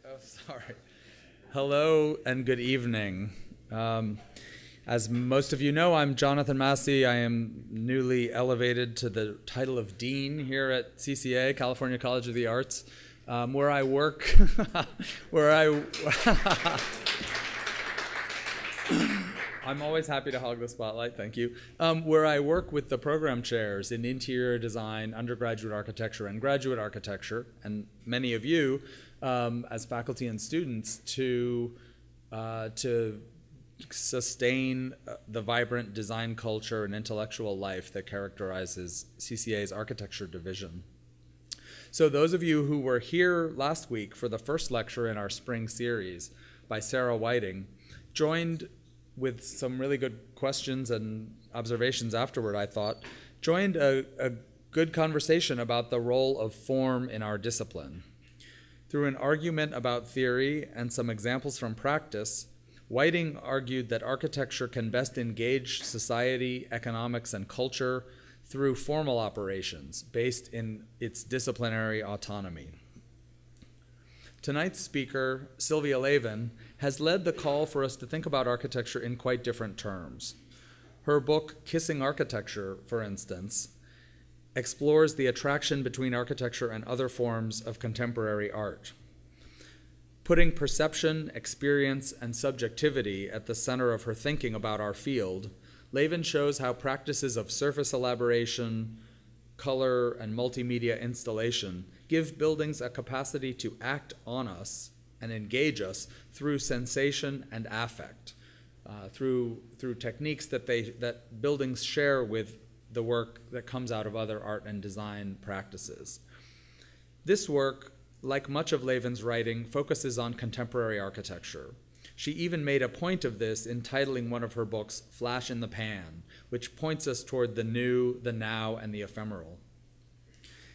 Oh, sorry. Hello and good evening. As most of you know, I'm Jonathan Massey. I am newly elevated to the title of Dean here at CCA, California College of the Arts, where I work, I'm always happy to hog the spotlight, thank you, where I work with the program chairs in interior design, undergraduate architecture, and graduate architecture, and many of you as faculty and students to sustain the vibrant design culture and intellectual life that characterizes CCA's architecture division. So those of you who were here last week for the first lecture in our spring series by Sarah Whiting joined with some really good questions and observations afterward, I thought, joined a good conversation about the role of form in our discipline. Through an argument about theory and some examples from practice, Whiting argued that architecture can best engage society, economics, and culture through formal operations based in its disciplinary autonomy. Tonight's speaker, Sylvia Lavin, has led the call for us to think about architecture in quite different terms. Her book, Kissing Architecture, for instance, explores the attraction between architecture and other forms of contemporary art. Putting perception, experience, and subjectivity at the center of her thinking about our field, Lavin shows how practices of surface elaboration, color, and multimedia installation give buildings a capacity to act on us and engage us through sensation and affect, through techniques that buildings share with the work that comes out of other art and design practices. This work, like much of Lavin's writing, focuses on contemporary architecture. She even made a point of this in titling one of her books, Flash in the Pan, which points us toward the new, the now, and the ephemeral.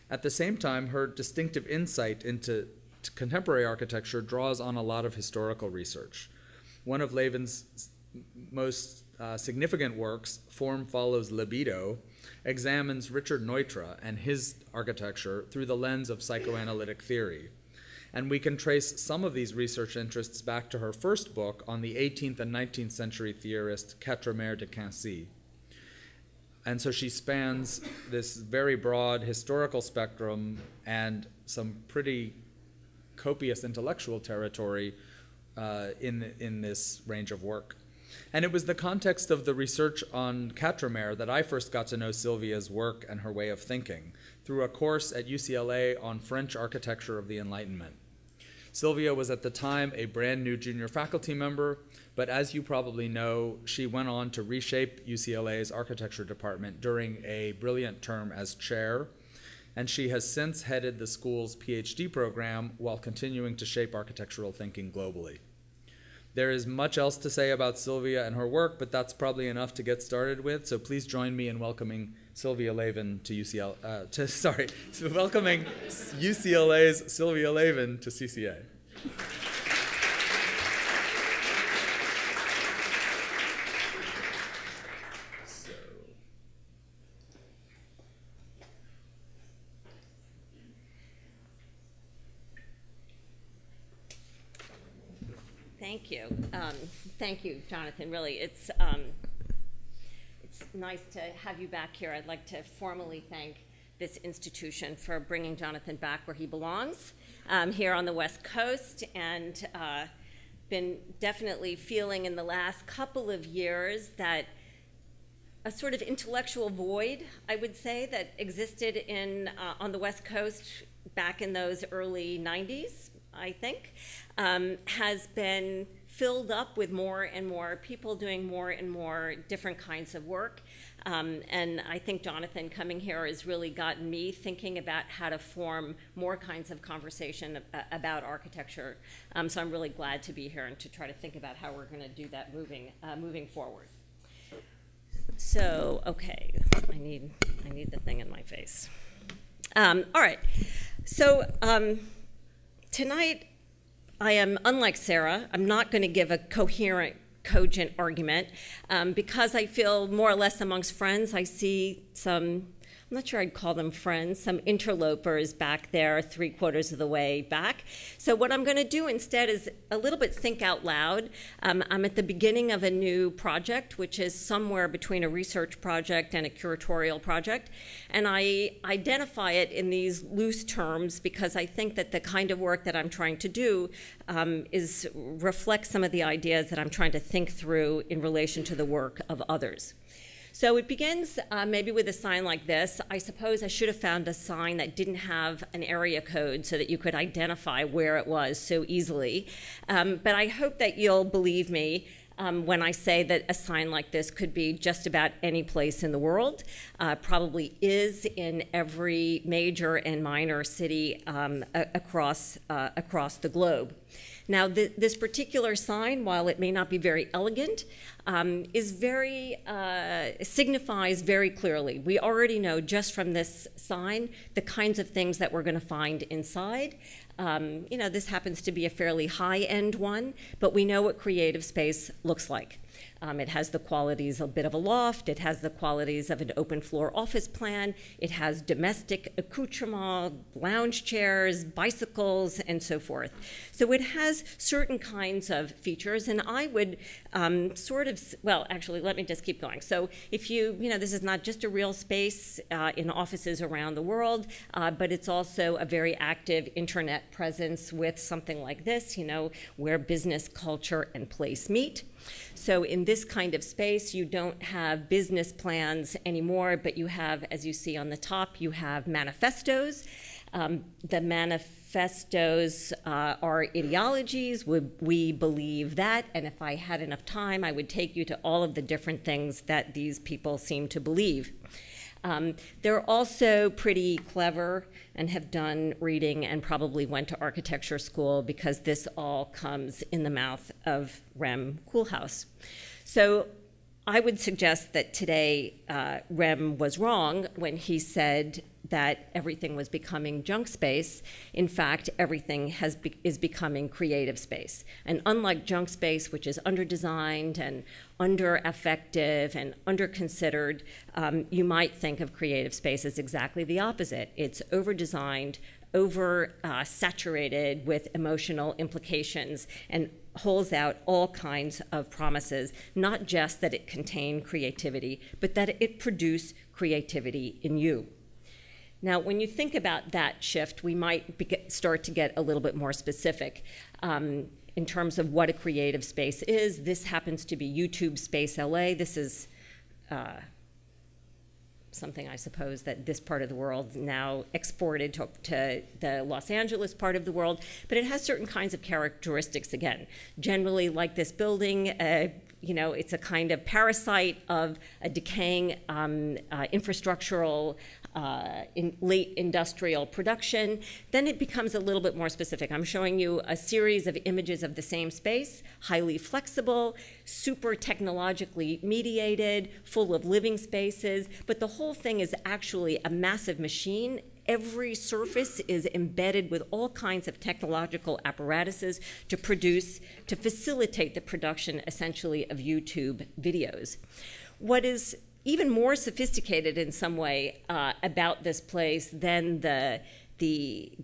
At the same time, her distinctive insight into contemporary architecture draws on a lot of historical research. One of Lavin's most significant works, Form Follows Libido, examines Richard Neutra and his architecture through the lens of psychoanalytic theory. And we can trace some of these research interests back to her first book on the 18th and 19th century theorist Quatremère de Quincy. And so she spans this very broad historical spectrum and some pretty copious intellectual territory in this range of work. And it was the context of the research on Quatremère that I first got to know Sylvia's work and her way of thinking through a course at UCLA on French architecture of the Enlightenment. Sylvia was at the time a brand new junior faculty member, but as you probably know, she went on to reshape UCLA's architecture department during a brilliant term as chair, and she has since headed the school's PhD program while continuing to shape architectural thinking globally. There is much else to say about Sylvia and her work, but that's probably enough to get started with. So please join me in welcoming Sylvia Lavin to welcoming UCLA's Sylvia Lavin to CCA. Thank you. Thank you, Jonathan. Really, it's nice to have you back here. I'd like to formally thank this institution for bringing Jonathan back where he belongs, here on the West Coast, and been definitely feeling in the last couple of years that a sort of intellectual void, I would say, that existed on the West Coast back in those early 90s. I think, has been filled up with more and more people doing more and more different kinds of work. And I think Jonathan coming here has really gotten me thinking about how to form more kinds of conversation about architecture. So I'm really glad to be here and to try to think about how we're going to do that moving forward. So, okay, I need the thing in my face. All right, so tonight I am, unlike Sarah, I'm not going to give a coherent, cogent argument because I feel more or less amongst friends I see some I'm not sure I'd call them friends, some interlopers back there 3/4 of the way back. So what I'm going to do instead is a little bit think out loud. I'm at the beginning of a new project, which is somewhere between a research project and a curatorial project. And I identify it in these loose terms because I think that the kind of work that I'm trying to do reflects some of the ideas that I'm trying to think through in relation to the work of others. So it begins maybe with a sign like this. I suppose I should have found a sign that didn't have an area code so that you could identify where it was so easily. But I hope that you'll believe me when I say that a sign like this could be just about any place in the world, probably is in every major and minor city across the globe. Now, this particular sign, while it may not be very elegant, signifies very clearly. We already know just from this sign the kinds of things that we're going to find inside. This happens to be a fairly high-end one, but we know what creative space looks like. It has the qualities a bit of a loft. It has the qualities of an open floor office plan. It has domestic accoutrements, lounge chairs, bicycles, and so forth. So it has certain kinds of features, and I would actually, let me just keep going. So if this is not just a real space in offices around the world, but it's also a very active internet presence with something like this, where business, culture, and place meet. So in this kind of space, you don't have business plans anymore, but you have, as you see on the top, you have manifestos. The manifestos are ideologies. We believe that, and if I had enough time, I would take you to all of the different things that these people seem to believe. They're also pretty clever and have done reading and probably went to architecture school because this all comes in the mouth of Rem Koolhaas. So I would suggest that today Rem was wrong when he said that everything was becoming junk space. In fact, everything is becoming creative space. And unlike junk space, which is under-designed and under-effective and under-considered, you might think of creative space as exactly the opposite. It's over-designed, over-saturated with emotional implications, and holds out all kinds of promises, not just that it contained creativity, but that it produced creativity in you. Now, when you think about that shift, we might start to get a little bit more specific in terms of what a creative space is. This happens to be YouTube Space LA. This is something, I suppose, that this part of the world now exported to the Los Angeles part of the world, but it has certain kinds of characteristics, again. Generally, like this building, it's a kind of parasite of a decaying infrastructural in late industrial production. Then it becomes a little bit more specific. I'm showing you a series of images of the same space, highly flexible, super technologically mediated, full of living spaces, but the whole thing is actually a massive machine. Every surface is embedded with all kinds of technological apparatuses to facilitate the production, essentially, of YouTube videos. What is even more sophisticated in some way about this place than the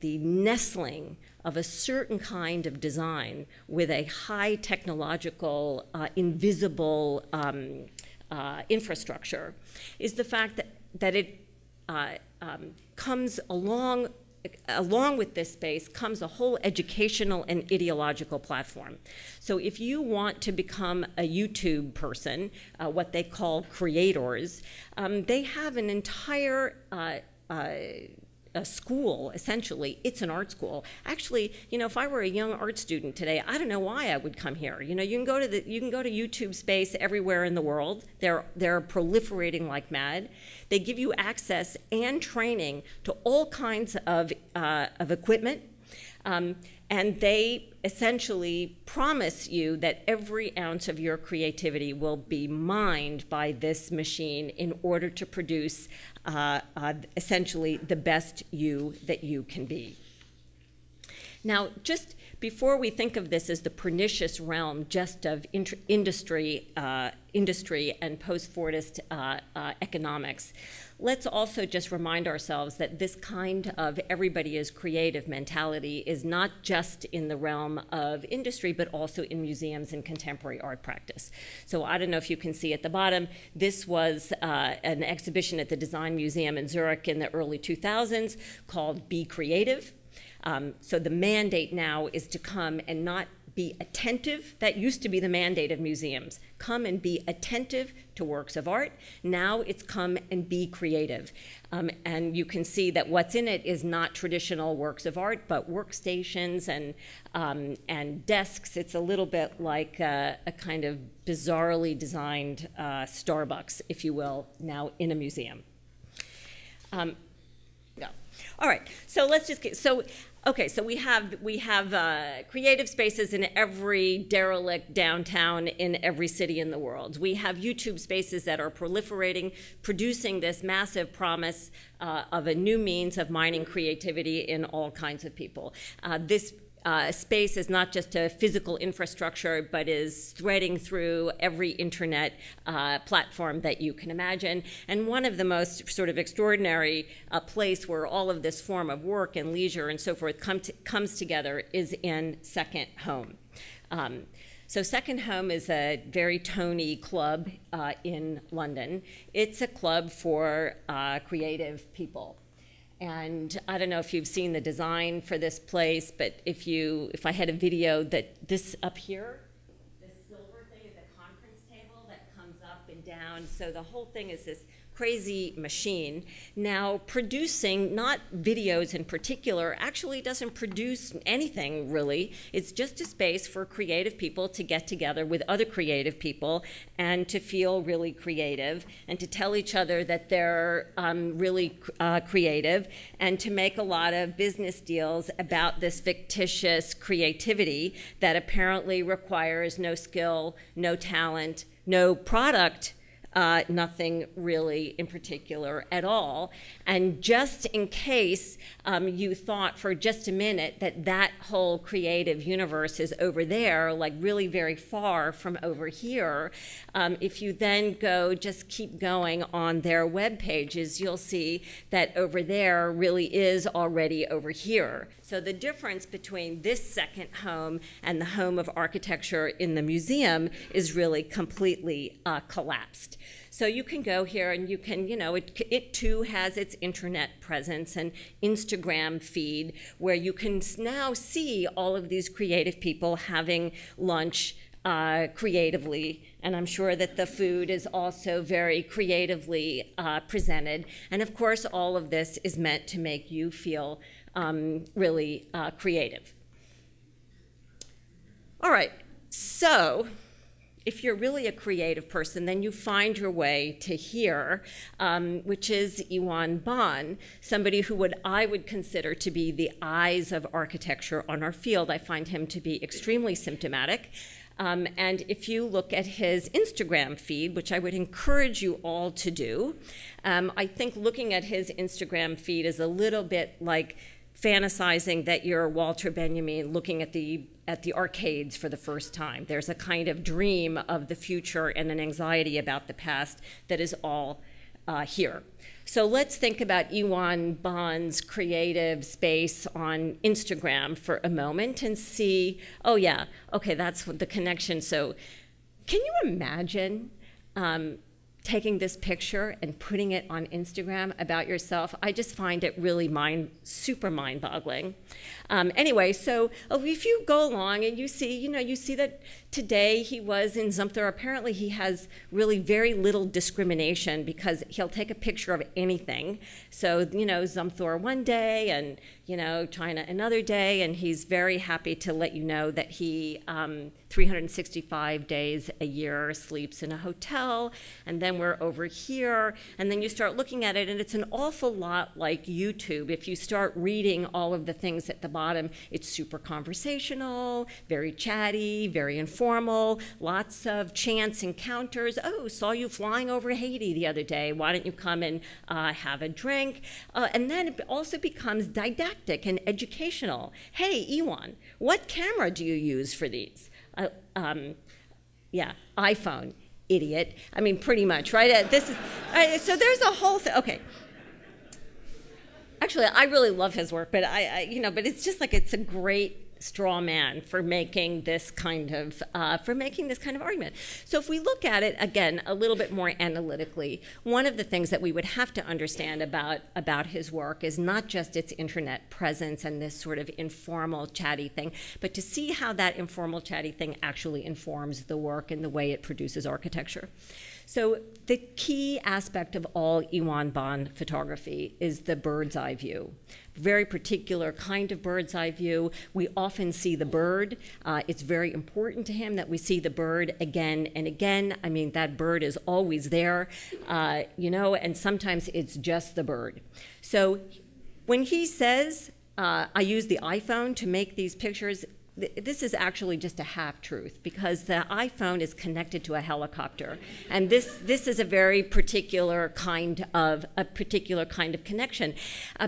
nestling of a certain kind of design with a high technological, invisible infrastructure is the fact that it comes along with this space comes a whole educational and ideological platform. So if you want to become a YouTube person, what they call creators, they have an entire a school, essentially. It's an art school. Actually, if I were a young art student today, I don't know why I would come here. You can go to YouTube space everywhere in the world. They're proliferating like mad. They give you access and training to all kinds of equipment, and they essentially promise you that every ounce of your creativity will be mined by this machine in order to produce essentially the best you that you can be. Now, just before we think of this as the pernicious realm just of industry and post-Fordist economics, let's also just remind ourselves that this kind of everybody is creative mentality is not just in the realm of industry, but also in museums and contemporary art practice. So I don't know if you can see at the bottom, this was an exhibition at the Design Museum in Zurich in the early 2000s called Be Creative. So the mandate now is to come and not be attentive. That used to be the mandate of museums. Come and be attentive to works of art. Now it's come and be creative. And you can see that what's in it is not traditional works of art, but workstations and desks. It's a little bit like a kind of bizarrely designed Starbucks, if you will, now in a museum. Yeah. All right, so let's just get, okay, so we have creative spaces in every derelict downtown in every city in the world. We have YouTube spaces that are proliferating, producing this massive promise of a new means of mining creativity in all kinds of people. This space is not just a physical infrastructure, but is threading through every internet platform that you can imagine. And one of the most sort of extraordinary place where all of this form of work and leisure and so forth comes together is in Second Home. So Second Home is a very Tony club in London. It's a club for creative people. And I don't know if you've seen the design for this place, but if I had a video that this up here, this silver thing is a conference table that comes up and down. So the whole thing is this crazy machine now producing, not videos in particular, actually doesn't produce anything really. It's just a space for creative people to get together with other creative people and to feel really creative and to tell each other that they're really creative and to make a lot of business deals about this fictitious creativity that apparently requires no skill, no talent, no product, nothing really in particular at all. And just in case you thought for just a minute that that whole creative universe is over there, like really very far from over here, if you then just keep going on their web pages, you'll see that over there really is already over here. So the difference between this Second Home and the home of architecture in the museum is really completely collapsed. So you can go here and you can, it too has its internet presence and Instagram feed where you can now see all of these creative people having lunch creatively, and I'm sure that the food is also very creatively presented. And of course, all of this is meant to make you feel really creative. All right, so if you're really a creative person, then you find your way to here, which is Iwan Ban, somebody who I would consider to be the eyes of architecture on our field. I find him to be extremely symptomatic. And if you look at his Instagram feed, which I would encourage you all to do, I think looking at his Instagram feed is a little bit like fantasizing that you're Walter Benjamin looking at the arcades for the first time. There's a kind of dream of the future and an anxiety about the past that is all here. So let's think about Iwan Ban's creative space on Instagram for a moment and see, oh yeah, okay, that's the connection. So can you imagine taking this picture and putting it on Instagram about yourself? I just find it really super mind-boggling. Anyway, so if you go along and you see that today he was in Zumthor. Apparently he has really very little discrimination because he'll take a picture of anything. So, Zumthor one day and, China another day, and he's very happy to let you know that he 365 days a year sleeps in a hotel, and then we're over here, and then you start looking at it, and it's an awful lot like YouTube. If you start reading all of the things at the bottom, it's super conversational, very chatty, very informal, lots of chance encounters. Oh, saw you flying over Haiti the other day. Why don't you come and have a drink? And then it also becomes didactic. didactic and educational. Hey, Iwan, what camera do you use for these? Yeah, iPhone, idiot. I mean, pretty much, right? So there's a whole thing. Okay. Actually, I really love his work, but but it's just like it's a great straw man for making this kind of argument. So if we look at it again a little bit more analytically, one of the things that we would have to understand about his work is not just its internet presence and this sort of informal chatty thing, but to see how that informal chatty thing actually informs the work and the way it produces architecture. So the key aspect of all Iwan Baan photography is the bird's eye view. Very particular kind of bird's eye view. We often see the bird. It's very important to him that we see the bird again and again. I mean, that bird is always there, and sometimes it's just the bird. So when he says, I use the iPhone to make these pictures, this is actually just a half-truth because the iPhone is connected to a helicopter, and this is a very particular kind of connection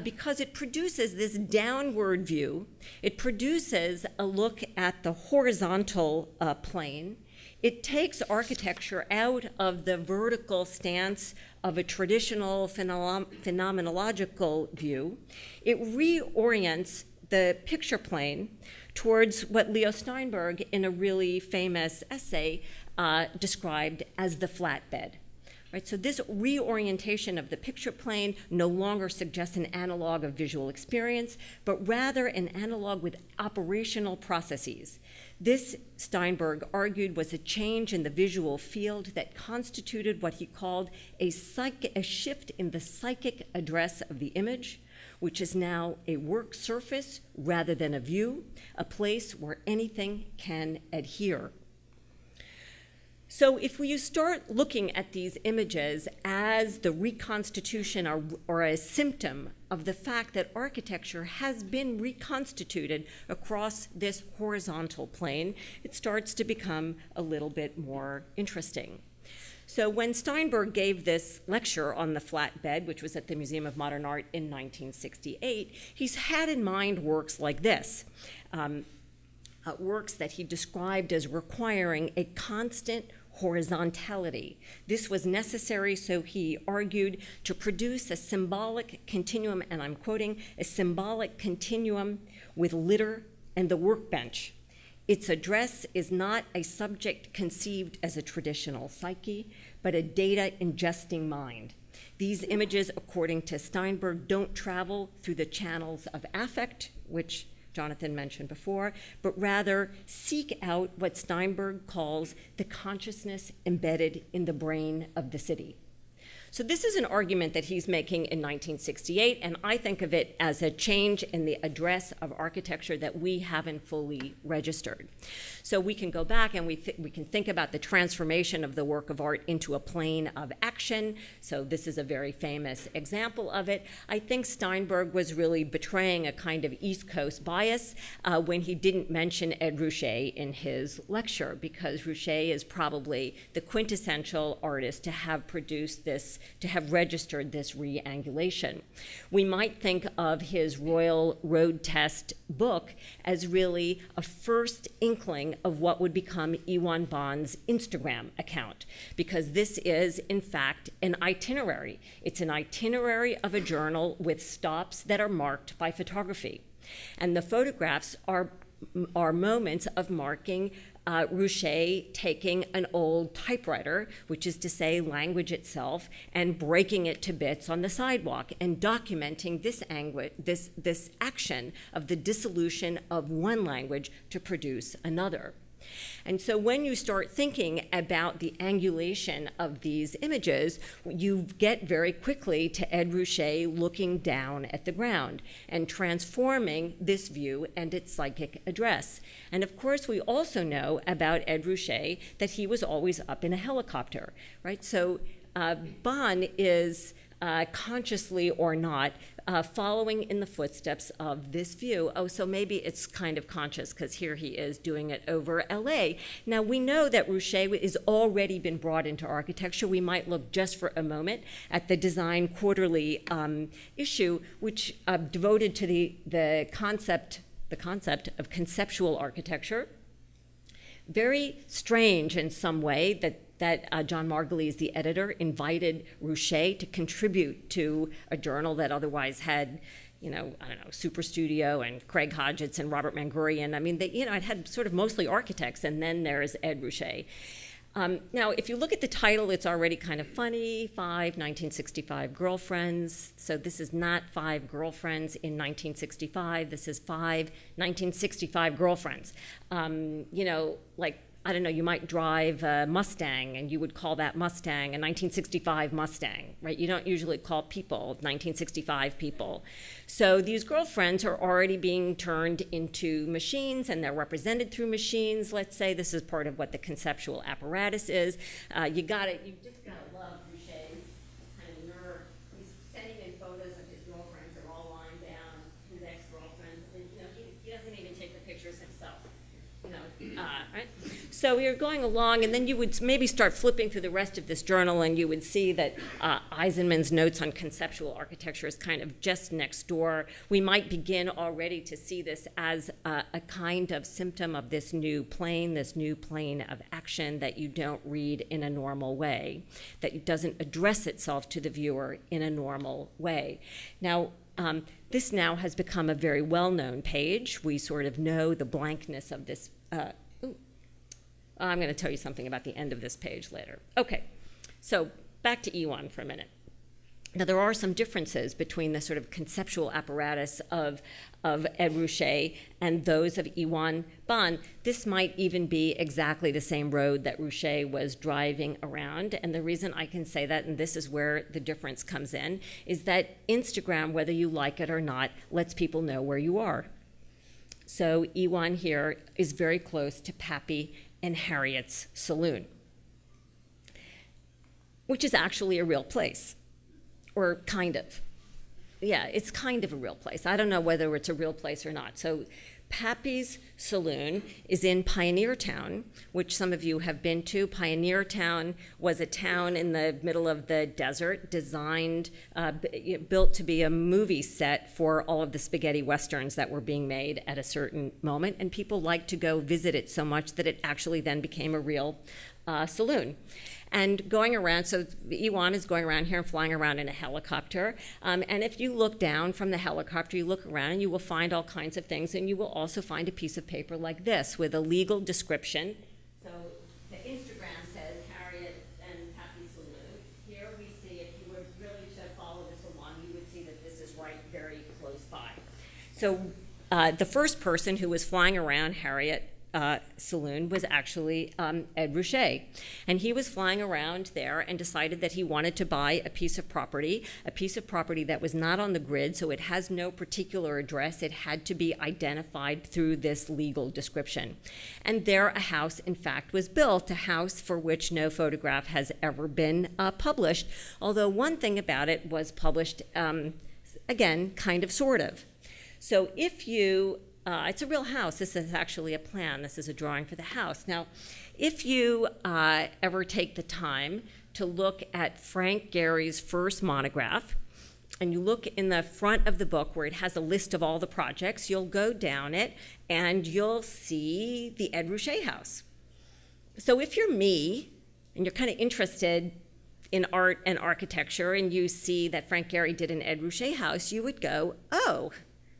because it produces this downward view. It produces a look at the horizontal plane. It takes architecture out of the vertical stance of a traditional phenomenological view. It reorients the picture plane towards what Leo Steinberg, in a really famous essay, described as the flatbed. Right? So this reorientation of the picture plane no longer suggests an analog of visual experience, but rather an analog with operational processes. This, Steinberg argued, was a change in the visual field that constituted what he called a shift in the psychic address of the image, which is now a work surface rather than a view, a place where anything can adhere. So if you start looking at these images as the reconstitution or a symptom of the fact that architecture has been reconstituted across this horizontal plane, it starts to become a little bit more interesting. So when Steinberg gave this lecture on the flatbed, which was at the Museum of Modern Art in 1968, he's had in mind works like this, works that he described as requiring a constant horizontality. This was necessary, so he argued, to produce a symbolic continuum, and I'm quoting, a symbolic continuum with litter and the workbench. Its address is not a subject conceived as a traditional psyche, but a data ingesting mind. These images, according to Steinberg, don't travel through the channels of affect, which Jonathan mentioned before, but rather seek out what Steinberg calls the consciousness embedded in the brain of the city. So this is an argument that he's making in 1968, and I think of it as a change in the address of architecture that we haven't fully registered. So we can go back and we can think about the transformation of the work of art into a plane of action. So this is a very famous example of it. I think Steinberg was really betraying a kind of East Coast bias when he didn't mention Ed Ruscha in his lecture, because Ruscha is probably the quintessential artist to have produced this, to have registered this reangulation. We might think of his Royal Road Test book as really a first inkling of what would become Iwan Baan's Instagram account, because this is, in fact, an itinerary. It's an itinerary of a journal with stops that are marked by photography. And the photographs are moments of marking Ruscha taking an old typewriter, which is to say language itself, and breaking it to bits on the sidewalk and documenting this action of the dissolution of one language to produce another. And so when you start thinking about the angulation of these images, you get very quickly to Ed Ruscha looking down at the ground and transforming this view and its psychic address. And of course, we also know about Ed Ruscha that he was always up in a helicopter, right? So Baan is consciously or not, following in the footsteps of this view. Oh, so maybe it's kind of conscious because here he is doing it over LA. Now, we know that Rouchet has already been brought into architecture. We might look just for a moment at the Design Quarterly issue, which devoted to the concept of conceptual architecture. Very strange in some way that John Margulies, the editor, invited Rouchet to contribute to a journal that otherwise had, I don't know, Super Studio and Craig Hodgetts and Robert Mangurian. I mean, it had sort of mostly architects, and then there's Ed Rouchet. Now, if you look at the title, it's already kind of funny, 5 1965 girlfriends. So this is not 5 girlfriends in 1965. This is 5 1965 girlfriends. Like, I don't know, you might drive a Mustang and you would call that Mustang a 1965 Mustang, right? You don't usually call people 1965 people. So these girlfriends are already being turned into machines and they're represented through machines. Let's say this is part of what the conceptual apparatus is. You just gotta love Rouchet's kind of nerve. He's sending in photos of his girlfriends. They're all lying down, his ex-girlfriends. And, he doesn't even take the pictures himself, right? So we are going along, and then you would maybe start flipping through the rest of this journal, and you would see that Eisenman's notes on conceptual architecture is kind of just next door. We might begin already to see this as a kind of symptom of this new plane of action that you don't read in a normal way, that doesn't address itself to the viewer in a normal way. Now, this now has become a very well-known page. We sort of know the blankness of this. I'm going to tell you something about the end of this page later. Okay, so back to Iwan for a minute. Now, there are some differences between the sort of conceptual apparatus of Ed Rouchet and those of Iwan Baan. This might even be exactly the same road that Rouchet was driving around. And the reason I can say that, and this is where the difference comes in, is that Instagram, whether you like it or not, lets people know where you are. So Iwan here is very close to Pappy and Harriet's saloon, which is actually a real place, or kind of. Yeah, it's kind of a real place. I don't know whether it's a real place or not. So Pappy's Saloon is in Pioneer Town, which some of you have been to. Pioneer Town was a town in the middle of the desert, designed, built to be a movie set for all of the spaghetti westerns that were being made at a certain moment, and people liked to go visit it so much that it actually then became a real saloon. And going around, so Iwan is going around here and flying around in a helicopter. And if you look down from the helicopter, you look around and you will find all kinds of things. And you will also find a piece of paper like this with a legal description. So the Instagram says Harriet and Pappy Saloon. Here we see, if you were really to follow this along, you would see that this is right very close by. So the first person who was flying around Harriet Saloon was actually Ed Rouchet. And he was flying around there and decided that he wanted to buy a piece of property that was not on the grid, so it has no particular address. It had to be identified through this legal description. And there a house, in fact, was built, a house for which no photograph has ever been published, although one thing about it was published, again, kind of, sort of. So if you it's a real house. This is actually a plan. This is a drawing for the house. Now, if you ever take the time to look at Frank Gehry's first monograph, and you look in the front of the book where it has a list of all the projects, you'll go down it and you'll see the Ed Rouchet house. So if you're me and you're kind of interested in art and architecture and you see that Frank Gehry did an Ed Rouchet house, you would go, oh,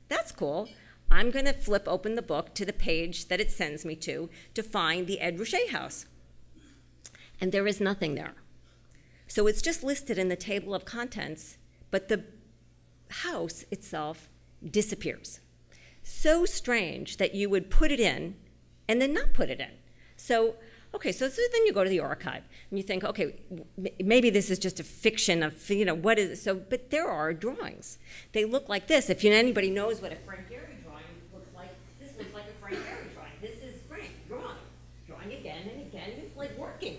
that's cool. I'm going to flip open the book to the page that it sends me to find the Ed Rouchet house. And there is nothing there. So it's just listed in the table of contents, but the house itself disappears. So strange that you would put it in and then not put it in. So, okay, so then you go to the archive and you think, okay, maybe this is just a fiction of, what is it? So, but there are drawings. They look like this. If anybody knows what a Frank Gehry looks like a Frank Gehry drawing. This is Frank drawing again and again. It's like working,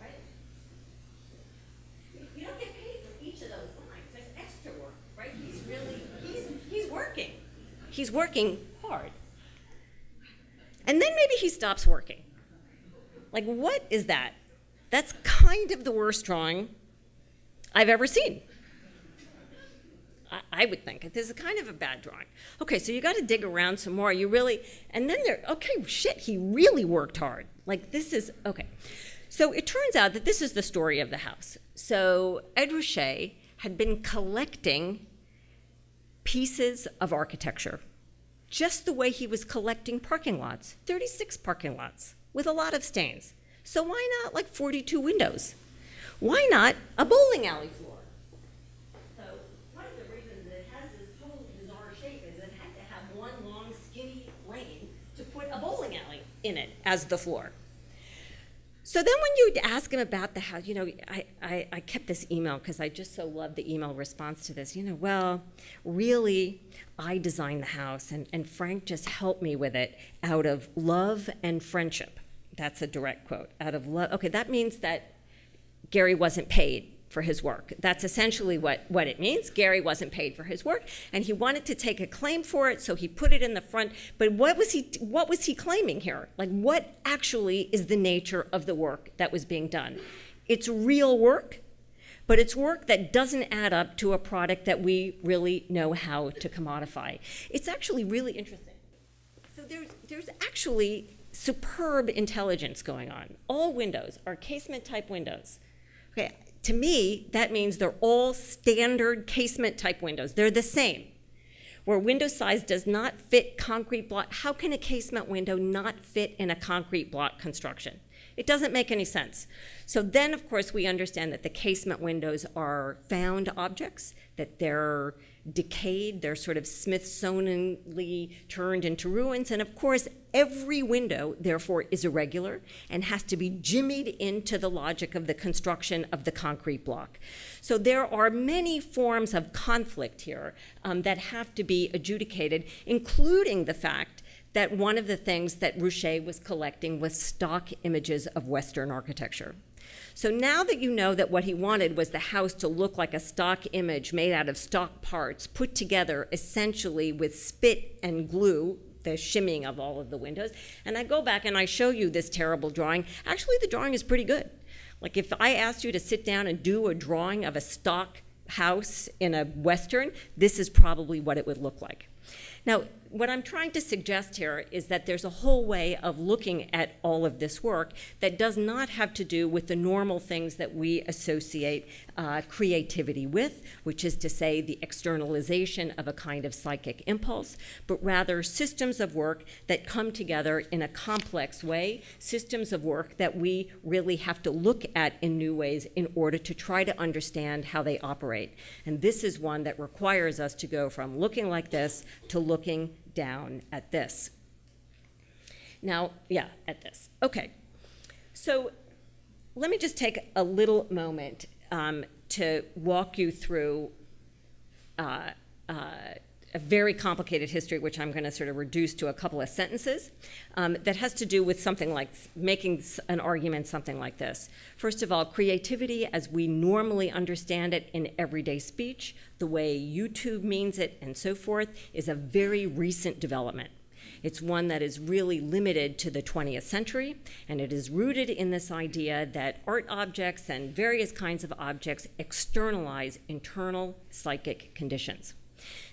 right? You don't get paid for he's working hard. And then maybe he stops working. Like, what is that? That's kind of the worst drawing I've ever seen. I would think. This is kind of a bad drawing. Okay, so you got to dig around some more. You really, and then okay, shit, he really worked hard. Like, this is, okay. So it turns out that this is the story of the house. So Ed Ruscha had been collecting pieces of architecture, just the way he was collecting parking lots, 36 parking lots with a lot of stains. So why not like 42 windows? Why not a bowling alley floor? So one of the reasons it has this total bizarre shape is it had to have one long skinny lane to put a bowling alley in it as the floor. So then when you'd ask him about the house, you know, I kept this email because I just so loved the email response to this. You know, well, really, I designed the house, and Frank just helped me with it out of love and friendship. That's a direct quote, out of love. Okay, that means that Gary wasn't paid for his work. That's essentially what it means. Gary wasn't paid for his work, and he wanted to take a claim for it, so he put it in the front. But what was he claiming here? Like, what actually is the nature of the work that was being done? It's real work, but it's work that doesn't add up to a product that we really know how to commodify. It's actually really interesting. So there's actually superb intelligence going on. All windows are casement-type windows. Okay. To me, that means they're all standard casement-type windows. They're the same. Where window size does not fit concrete block, how can a casement window not fit in a concrete block construction? It doesn't make any sense. So then, of course, we understand that the casement windows are found objects, that they're decayed, they're sort of Smithsonianly turned into ruins, and of course, every window, therefore, is irregular and has to be jimmied into the logic of the construction of the concrete block. So there are many forms of conflict here that have to be adjudicated, including the fact that one of the things that Ruscha was collecting was stock images of Western architecture. So now that you know that what he wanted was the house to look like a stock image made out of stock parts, put together essentially with spit and glue, the shimming of all of the windows, and I go back and I show you this terrible drawing. Actually, the drawing is pretty good. Like, if I asked you to sit down and do a drawing of a stock house in a Western, this is probably what it would look like. Now, what I'm trying to suggest here is that there's a whole way of looking at all of this work that does not have to do with the normal things that we associate creativity with, which is to say the externalization of a kind of psychic impulse, but rather systems of work that come together in a complex way, systems of work that we really have to look at in new ways in order to try to understand how they operate. And this is one that requires us to go from looking like this to looking down at this. Now, yeah, at this. Okay, so let me just take a little moment to walk you through a very complicated history, which I'm going to sort of reduce to a couple of sentences, that has to do with something like making an argument something like this. First of all, creativity as we normally understand it in everyday speech, the way YouTube means it and so forth, is a very recent development. It's one that is really limited to the 20th century, and it is rooted in this idea that art objects and various kinds of objects externalize internal psychic conditions.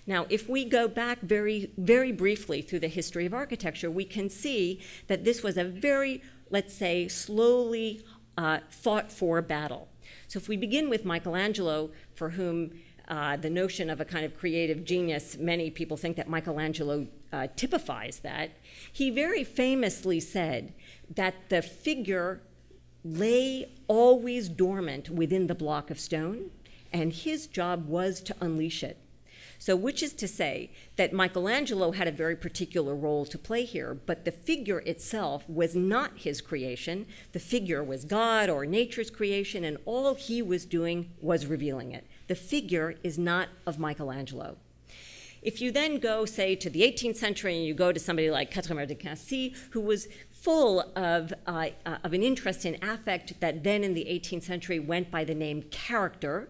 Now, if we go back very, very briefly through the history of architecture, we can see that this was a very, let's say, slowly fought-for battle. So if we begin with Michelangelo, for whom the notion of a kind of creative genius, many people think that Michelangelo typifies that, he very famously said that the figure lay always dormant within the block of stone, and his job was to unleash it. So which is to say that Michelangelo had a very particular role to play here, but the figure itself was not his creation. The figure was God or nature's creation, and all he was doing was revealing it. The figure is not of Michelangelo. If you then go, say, to the 18th century and you go to somebody like Quatremère de Quincy, who was full of an interest in affect that then in the 18th century went by the name character,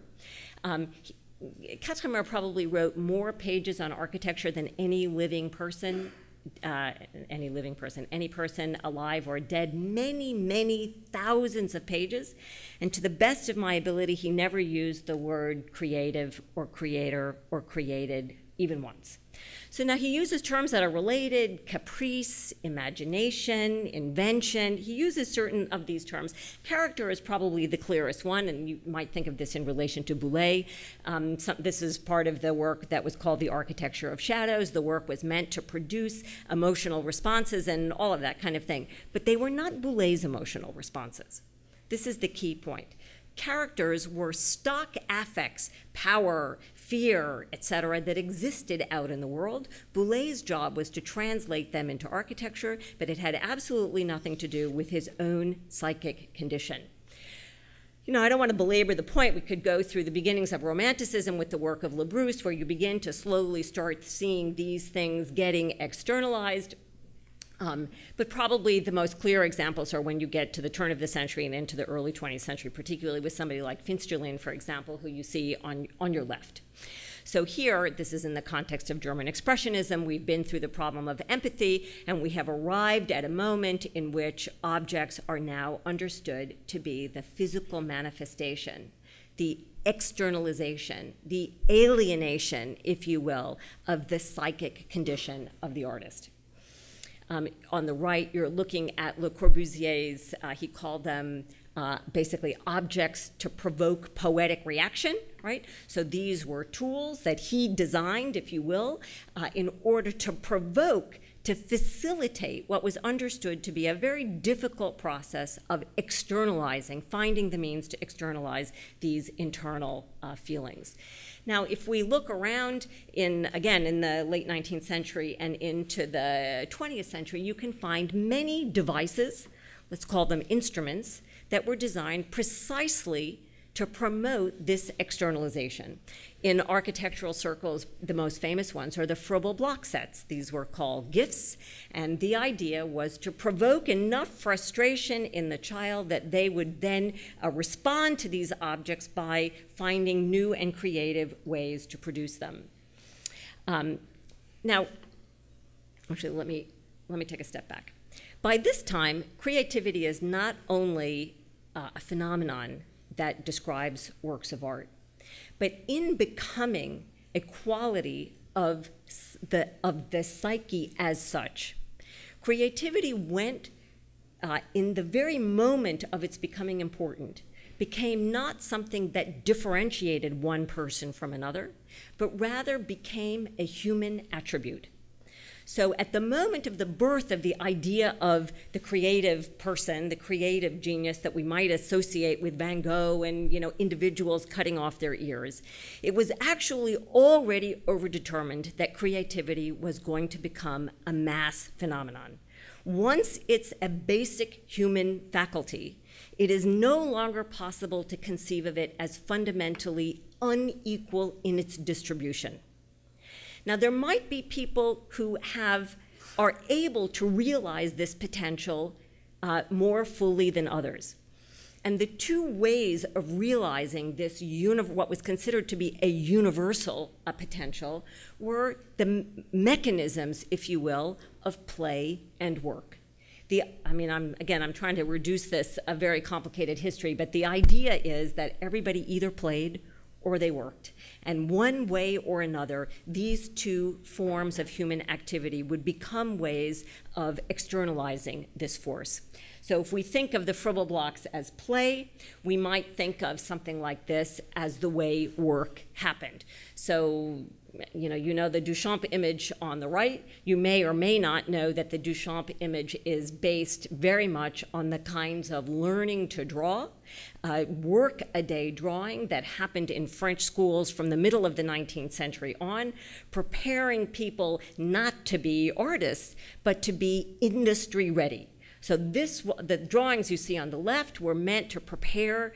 Katzenbauer probably wrote more pages on architecture than any person alive or dead, many, many thousands of pages. And to the best of my ability, he never used the word creative or creator or created even once. So now he uses terms that are related: caprice, imagination, invention. He uses certain of these terms. Character is probably the clearest one, and you might think of this in relation to Boulez. This is part of the work that was called The Architecture of Shadows. The work was meant to produce emotional responses and all of that kind of thing. But they were not Boulez's emotional responses. This is the key point. Characters were stock affects, power, fear, etc., that existed out in the world. Boulez's job was to translate them into architecture, but it had absolutely nothing to do with his own psychic condition. You know, I don't want to belabor the point. We could go through the beginnings of Romanticism with the work of Le Brousse, where you begin to slowly start seeing these things getting externalized. But probably the most clear examples are when you get to the turn of the century and into the early 20th century, particularly with somebody like Finsterlin, for example, who you see on your left. So here, this is in the context of German Expressionism. We've been through the problem of empathy, and we have arrived at a moment in which objects are now understood to be the physical manifestation, the externalization, the alienation, if you will, of the psychic condition of the artist. On the right, you're looking at Le Corbusier's, he called them basically objects to provoke poetic reaction, right? So these were tools that he designed, if you will, in order to provoke, to facilitate what was understood to be a very difficult process of externalizing, finding the means to externalize these internal feelings. Now, if we look around again, in the late 19th century and into the 20th century, you can find many devices, let's call them instruments, that were designed precisely to promote this externalization. In architectural circles, the most famous ones are the Froebel block sets. These were called gifts, and the idea was to provoke enough frustration in the child that they would then respond to these objects by finding new and creative ways to produce them. Now, actually, let me take a step back. By this time, creativity is not only a phenomenon that describes works of art, but in becoming a quality of the psyche as such, creativity went, in the very moment of its becoming important, became not something that differentiated one person from another, but rather became a human attribute. So at the moment of the birth of the idea of the creative person, the creative genius that we might associate with Van Gogh and, you know, individuals cutting off their ears, it was actually already overdetermined that creativity was going to become a mass phenomenon. Once it's a basic human faculty, it is no longer possible to conceive of it as fundamentally unequal in its distribution. Now, there might be people who are able to realize this potential more fully than others. And the two ways of realizing this, what was considered to be a universal potential, were the mechanisms, if you will, of play and work. I'm trying to reduce this a very complicated history, but the idea is that everybody either played or they worked. And one way or another, these two forms of human activity would become ways of externalizing this force. So if we think of the Froebel blocks as play, we might think of something like this as the way work happened. So, you know the Duchamp image on the right. You may or may not know that the Duchamp image is based very much on the kinds of learning to draw, work-a-day drawing that happened in French schools from the middle of the 19th century on, preparing people not to be artists, but to be industry ready. So the drawings you see on the left were meant to prepare,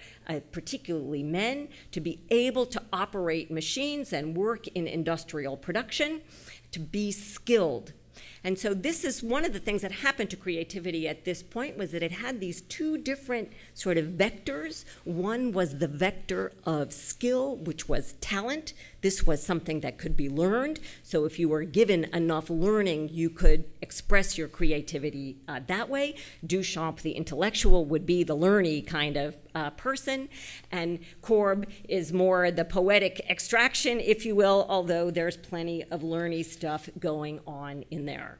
particularly men, to be able to operate machines and work in industrial production, to be skilled. And so this is one of the things that happened to creativity at this point, was that it had these two different sort of vectors. One was the vector of skill, which was talent. This was something that could be learned. So if you were given enough learning, you could express your creativity that way. Duchamp, the intellectual, would be the learny kind of person. And Corb is more the poetic extraction, if you will, although there's plenty of learny stuff going on in there.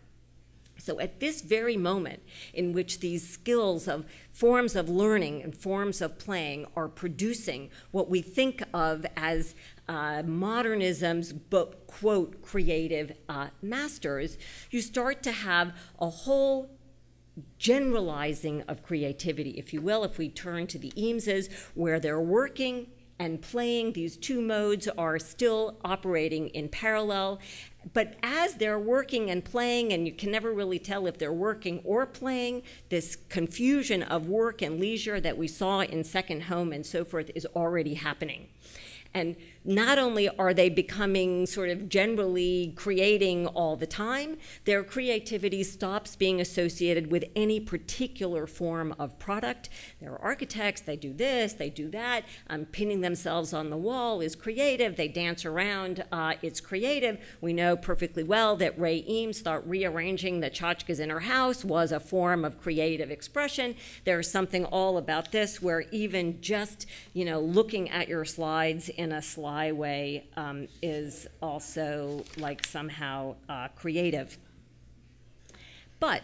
So at this very moment in which these skills of forms of learning and forms of playing are producing what we think of as modernism's, but, quote, creative masters, you start to have a whole generalizing of creativity, if you will. If we turn to the Eameses, where they're working and playing, these two modes are still operating in parallel. But as they're working and playing, and you can never really tell if they're working or playing, this confusion of work and leisure that we saw in Second Home and so forth is already happening. And not only are they becoming sort of generally creating all the time, their creativity stops being associated with any particular form of product. They're architects, they do this, they do that. Pinning themselves on the wall is creative. They dance around, it's creative. We know perfectly well that Ray Eames thought rearranging the tchotchkes in her house was a form of creative expression. There's something all about this where even just, you know, looking at your slides in a sly way is also like somehow creative. But,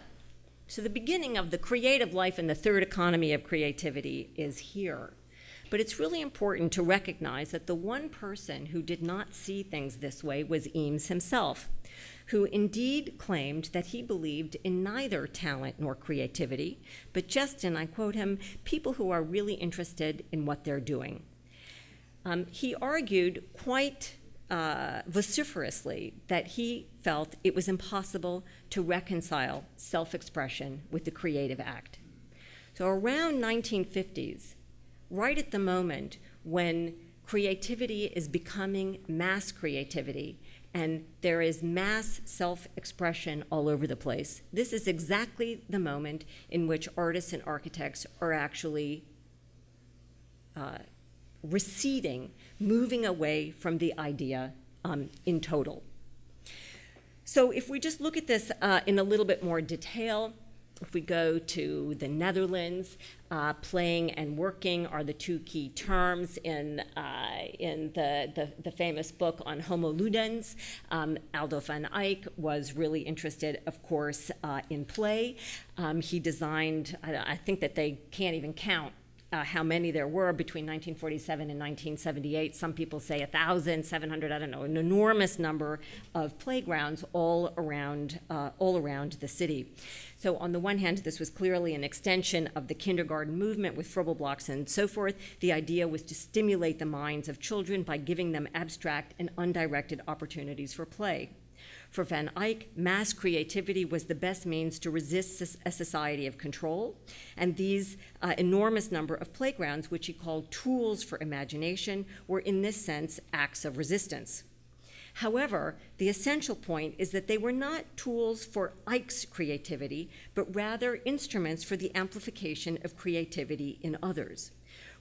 so the beginning of the creative life and the third economy of creativity is here. But it's really important to recognize that the one person who did not see things this way was Eames himself, who indeed claimed that he believed in neither talent nor creativity, but just, and I quote him, people who are really interested in what they're doing. He argued quite vociferously that he felt it was impossible to reconcile self-expression with the creative act. So around 1950s, right at the moment when creativity is becoming mass creativity and there is mass self-expression all over the place, this is exactly the moment in which artists and architects are actually receding, moving away from the idea in total. So if we just look at this in a little bit more detail, if we go to the Netherlands, playing and working are the two key terms in the famous book on Homo Ludens. Aldo van Eyck was really interested, of course, in play. He designed, I think that they can't even count how many there were between 1947 and 1978. Some people say 1,700, I don't know, an enormous number of playgrounds all around the city. So on the one hand, this was clearly an extension of the kindergarten movement with Froebel blocks and so forth. The idea was to stimulate the minds of children by giving them abstract and undirected opportunities for play. For Van Eyck, mass creativity was the best means to resist a society of control, and these enormous number of playgrounds, which he called tools for imagination, were in this sense acts of resistance. However, the essential point is that they were not tools for Eyck's creativity, but rather instruments for the amplification of creativity in others.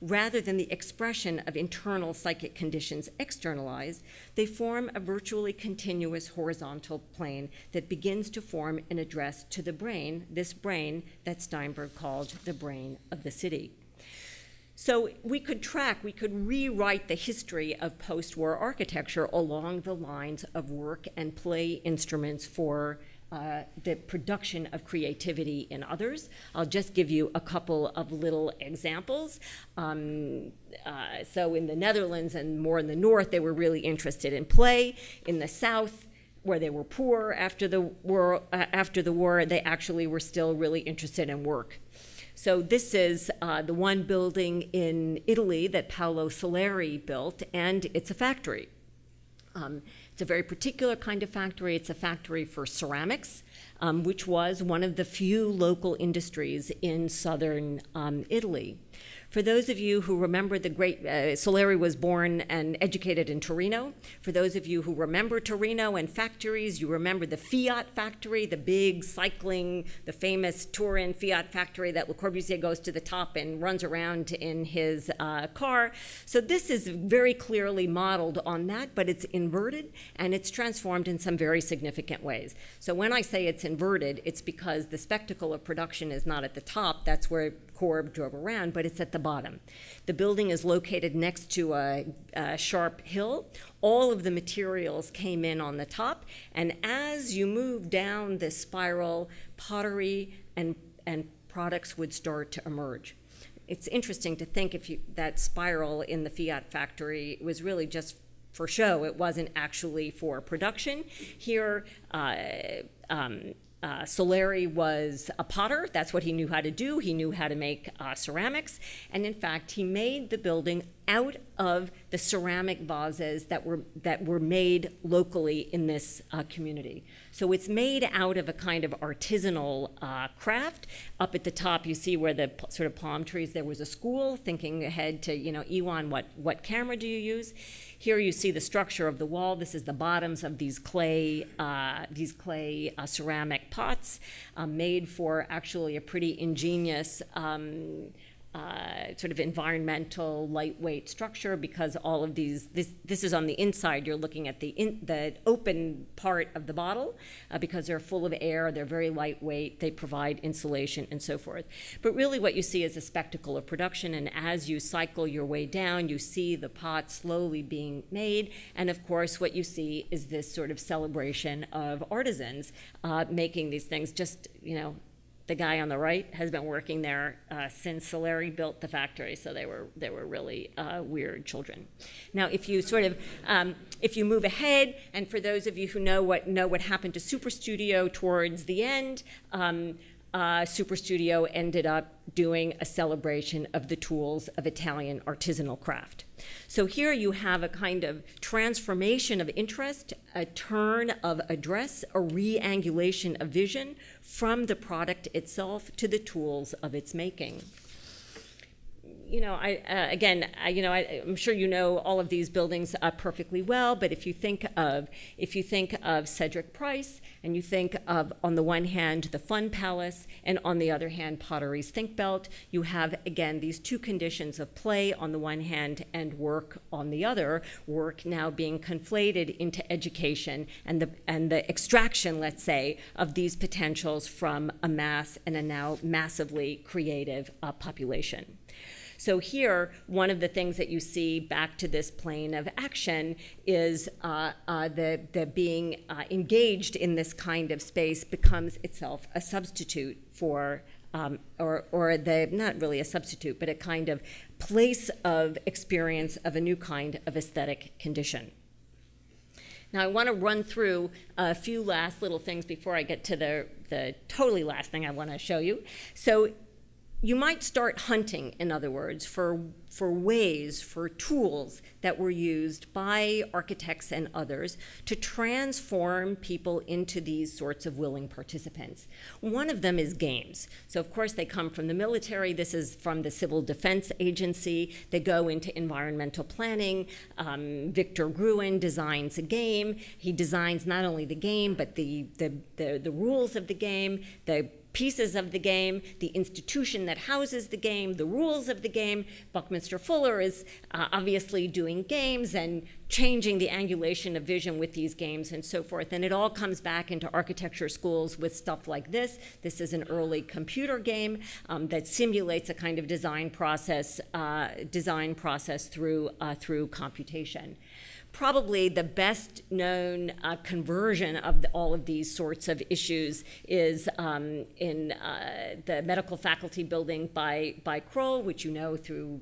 Rather than the expression of internal psychic conditions externalized, they form a virtually continuous horizontal plane that begins to form an address to the brain, this brain that Steinberg called the brain of the city. So we could rewrite the history of post-war architecture along the lines of work and play instruments for the production of creativity in others. I'll just give you a couple of little examples. So in the Netherlands and more in the north, they were really interested in play. In the south, where they were poor after the war, they actually were still really interested in work. So this is the one building in Italy that Paolo Soleri built, and it's a factory. It's a very particular kind of factory. It's a factory for ceramics. which was one of the few local industries in southern Italy. For those of you who remember the great, Salieri was born and educated in Torino. For those of you who remember Torino and factories, you remember the Fiat factory, the big cycling, the famous Turin Fiat factory that Le Corbusier goes to the top and runs around in his car. So this is very clearly modeled on that, but it's inverted and it's transformed in some very significant ways. So when I say it's inverted, it's because the spectacle of production is not at the top. That's where Corb drove around, but it's at the bottom. The building is located next to a sharp hill. All of the materials came in on the top, and as you move down this spiral, pottery and products would start to emerge. It's interesting to think that spiral in the Fiat factory was really just for show. It wasn't actually for production. Here, Salieri was a potter. That's what he knew how to do. He knew how to make ceramics. And in fact, he made the building out of the ceramic vases that were made locally in this community. So it's made out of a kind of artisanal craft. Up at the top, you see where the sort of palm trees, there was a school, thinking ahead to, Iwan, what camera do you use? Here you see the structure of the wall. This is the bottoms of these clay ceramic pots made for actually a pretty ingenious sort of environmental lightweight structure, because all of these, this is on the inside. You're looking at the open part of the bottle because they're full of air, they're very lightweight, they provide insulation and so forth. But really what you see is a spectacle of production, and as you cycle your way down, you see the pots slowly being made, and of course what you see is this sort of celebration of artisans making these things. Just, the guy on the right has been working there since Salieri built the factory, so they were really weird children. Now, if you sort of if you move ahead, and for those of you who know what happened to Super Studio towards the end, Super Studio ended up doing a celebration of the tools of Italian artisanal craft. So here you have a kind of transformation of interest, a turn of address, a re-angulation of vision from the product itself to the tools of its making. I'm sure you know all of these buildings perfectly well, but if you think of Cedric Price, and you think of, on the one hand, the Fun Palace, and on the other hand, Pottery's Think Belt, you have, again, these two conditions of play on the one hand and work on the other, work now being conflated into education and the extraction, let's say, of these potentials from a mass and a now massively creative population. So here, one of the things that you see back to this plane of action is the being engaged in this kind of space becomes itself a substitute for, not really a substitute, but a kind of place of experience of a new kind of aesthetic condition. Now, I want to run through a few last little things before I get to the totally last thing I want to show you. So you might start hunting, in other words, for ways, for tools that were used by architects and others to transform people into these sorts of willing participants. One of them is games. So of course they come from the military. This is from the Civil Defense Agency. They go into environmental planning. Victor Gruen designs a game. He designs not only the game, but the rules of the game, the pieces of the game, the institution that houses the game, the rules of the game. Buckminster Fuller is obviously doing games and changing the angulation of vision with these games and so forth. And it all comes back into architecture schools with stuff like this. This is an early computer game that simulates a kind of design process through computation. Probably the best known conversion of all of these sorts of issues is in the medical faculty building by Kroll, which you know through,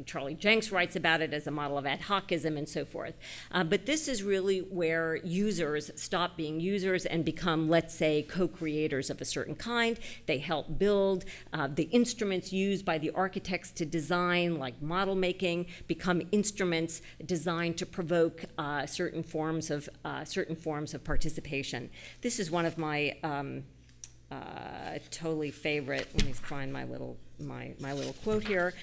Charlie Jenks writes about it as a model of ad hocism and so forth. But this is really where users stop being users and become, let's say, co-creators of a certain kind. They help build. The instruments used by the architects to design, like model making, become instruments designed designed to provoke certain forms of participation. This is one of my totally favorite. Let me find my little quote here.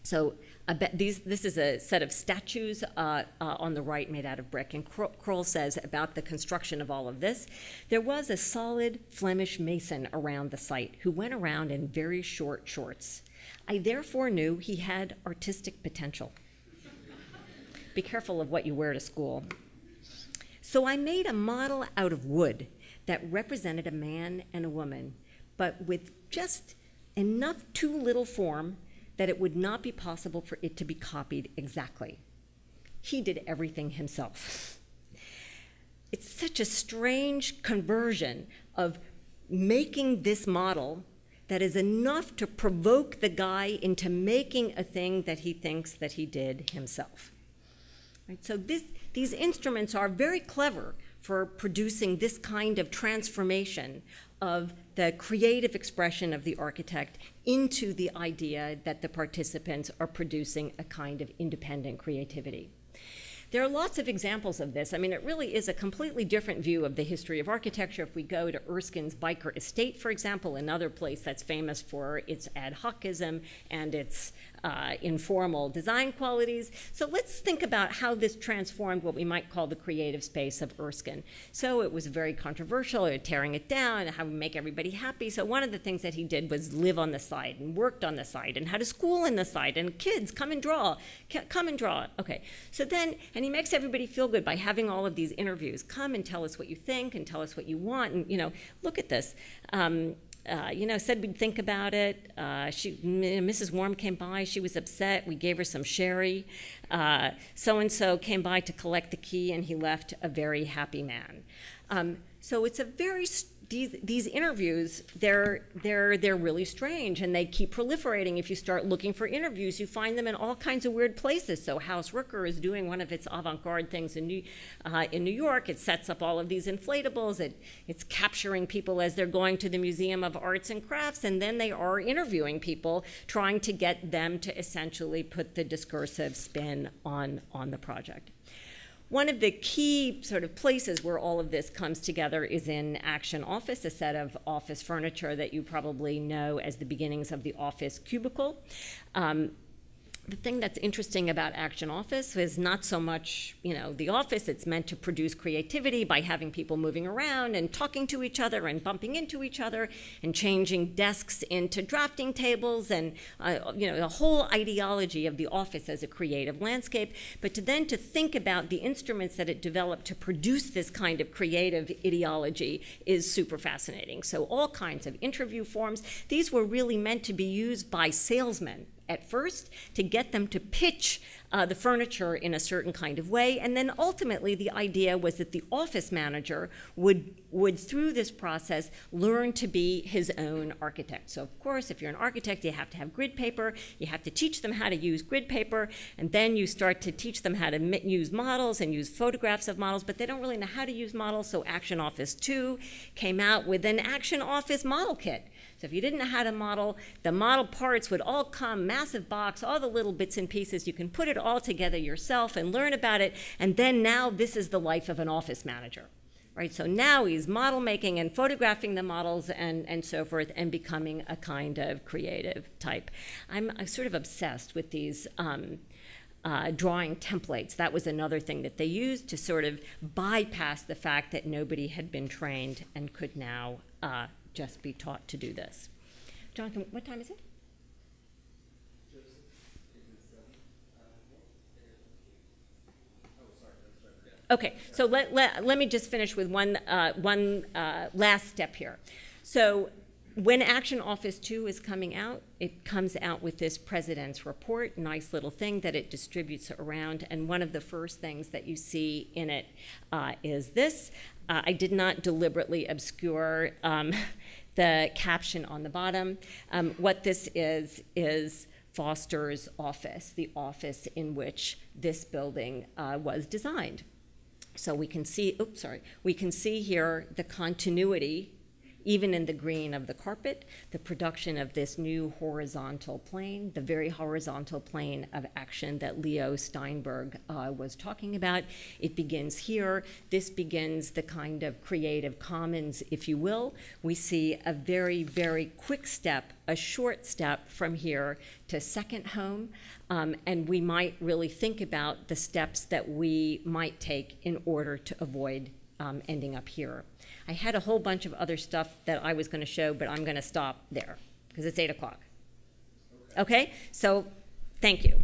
This is a set of statues on the right made out of brick, and Kroll says about the construction of all of this, there was a solid Flemish mason around the site who went around in very short shorts. I therefore knew he had artistic potential. Be careful of what you wear to school. So I made a model out of wood that represented a man and a woman, but with just enough too little form that it would not be possible for it to be copied exactly. He did everything himself. It's such a strange conversion of making this model that is enough to provoke the guy into making a thing that he thinks that he did himself. Right? So these instruments are very clever for producing this kind of transformation of the creative expression of the architect into the idea that the participants are producing a kind of independent creativity. There are lots of examples of this. I mean, it really is a completely different view of the history of architecture. If we go to Erskine's Biker Estate, for example, another place that's famous for its ad hocism and its informal design qualities. So let's think about how this transformed what we might call the creative space of Erskine. So it was very controversial, tearing it down, how to make everybody happy. So one of the things that he did was live on the site and worked on the site and had a school in the site and kids come and draw, come and draw. Okay, so then, and he makes everybody feel good by having all of these interviews. Come and tell us what you think and tell us what you want, and look at this. Said we'd think about it. Mrs. Warm came by. She was upset. We gave her some sherry. So-and-so came by to collect the key, and he left a very happy man. So it's a very these interviews, they're really strange, and they keep proliferating. If you start looking for interviews, you find them in all kinds of weird places. So House Rooker is doing one of its avant-garde things in New York. It sets up all of these inflatables. It's capturing people as they're going to the Museum of Arts and Crafts, and then they are interviewing people, trying to get them to essentially put the discursive spin on the project. One of the key sort of places where all of this comes together is in Action Office, a set of office furniture that you probably know as the beginnings of the office cubicle. The thing that's interesting about Action Office is not so much, the office. It's meant to produce creativity by having people moving around and talking to each other and bumping into each other and changing desks into drafting tables and, the whole ideology of the office as a creative landscape. But to think about the instruments that it developed to produce this kind of creative ideology is super fascinating. So all kinds of interview forms. These were really meant to be used by salesmen at first to get them to pitch the furniture in a certain kind of way, and then ultimately the idea was that the office manager would through this process learn to be his own architect. So of course, if you're an architect, you have to have grid paper, you have to teach them how to use grid paper, and then you start to teach them how to use models and use photographs of models, but they don't really know how to use models, so Action Office 2 came out with an Action Office model kit. So if you didn't know how to model, the model parts would all come, massive box, all the little bits and pieces. You can put it all together yourself and learn about it. And then now this is the life of an office manager, right? So now he's model making and photographing the models and so forth and becoming a kind of creative type. I'm sort of obsessed with these drawing templates. That was another thing that they used to sort of bypass the fact that nobody had been trained and could now just be taught to do this. Jonathan, what time is it? Okay, so let me just finish with one last step here. So when Action Office 2 is coming out, it comes out with this President's Report, nice little thing that it distributes around, and one of the first things that you see in it is this. I did not deliberately obscure the caption on the bottom. What this is Foster's office, the office in which this building was designed. So we can see, we can see here the continuity even in the green of the carpet, the production of this new horizontal plane, the very horizontal plane of action that Leo Steinberg was talking about. It begins here. This begins the kind of creative commons, if you will. We see a very, very quick step, a short step from here to second home, and we might really think about the steps that we might take in order to avoid ending up here. I had a whole bunch of other stuff that I was going to show, but I'm going to stop there because it's 8 o'clock. Okay? So thank you.